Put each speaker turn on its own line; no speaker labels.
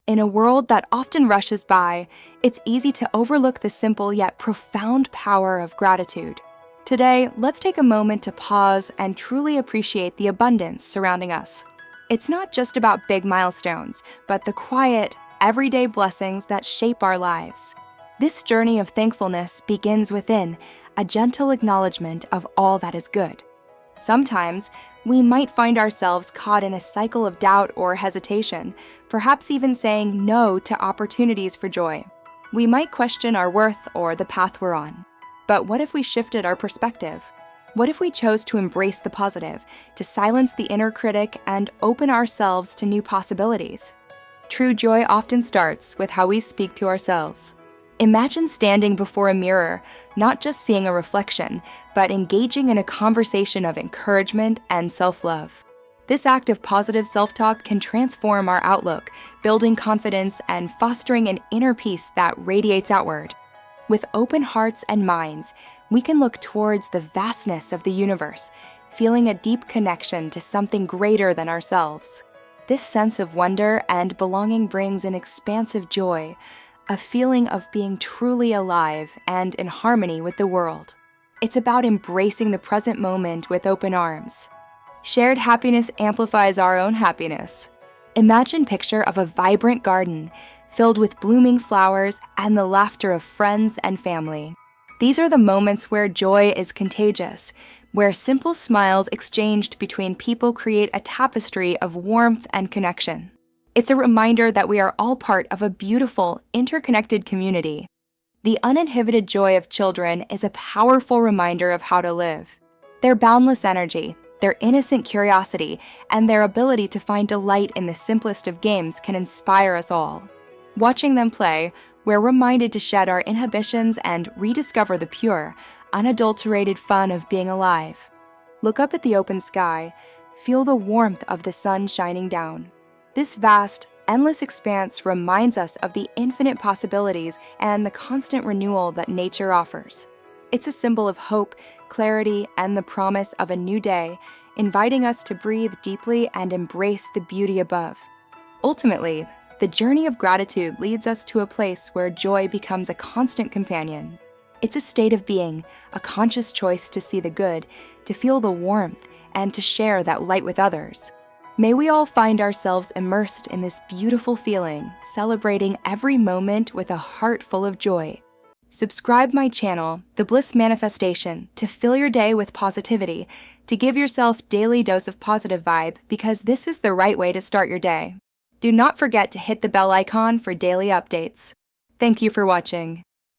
In a world that often rushes by, it's easy to overlook the simple yet profound power of gratitude. Today, let's take a moment to pause and truly appreciate the abundance surrounding us. It's not just about big milestones, but the quiet, everyday blessings that shape our lives. This journey of thankfulness begins within, a gentle acknowledgement of all that is good. Sometimes, we might find ourselves caught in a cycle of doubt or hesitation, perhaps even saying no to opportunities for joy. We might question our worth or the path we're on. But what if we shifted our perspective? What if we chose to embrace the positive, to silence the inner critic and open ourselves to new possibilities? True joy often starts with how we speak to ourselves. Imagine standing before a mirror, not just seeing a reflection, but engaging in a conversation of encouragement and self-love. This act of positive self-talk can transform our outlook, building confidence and fostering an inner peace that radiates outward. With open hearts and minds, we can look towards the vastness of the universe, feeling a deep connection to something greater than ourselves. This sense of wonder and belonging brings an expansive joy, a feeling of being truly alive and in harmony with the world. It's about embracing the present moment with open arms. Shared happiness amplifies our own happiness. Imagine a picture of a vibrant garden filled with blooming flowers and the laughter of friends and family. These are the moments where joy is contagious, where simple smiles exchanged between people create a tapestry of warmth and connection. It's a reminder that we are all part of a beautiful, interconnected community. The uninhibited joy of children is a powerful reminder of how to live. Their boundless energy, their innocent curiosity, and their ability to find delight in the simplest of games can inspire us all. Watching them play, we're reminded to shed our inhibitions and rediscover the pure, unadulterated fun of being alive. Look up at the open sky, feel the warmth of the sun shining down. This vast, endless expanse reminds us of the infinite possibilities and the constant renewal that nature offers. It's a symbol of hope, clarity, and the promise of a new day, inviting us to breathe deeply and embrace the beauty above. Ultimately, the journey of gratitude leads us to a place where joy becomes a constant companion. It's a state of being, a conscious choice to see the good, to feel the warmth, and to share that light with others. May we all find ourselves immersed in this beautiful feeling, celebrating every moment with a heart full of joy. Subscribe my channel, The Bliss Manifestation, to fill your day with positivity, to give yourself daily dose of positive vibe, because this is the right way to start your day. Do not forget to hit the bell icon for daily updates. Thank you for watching.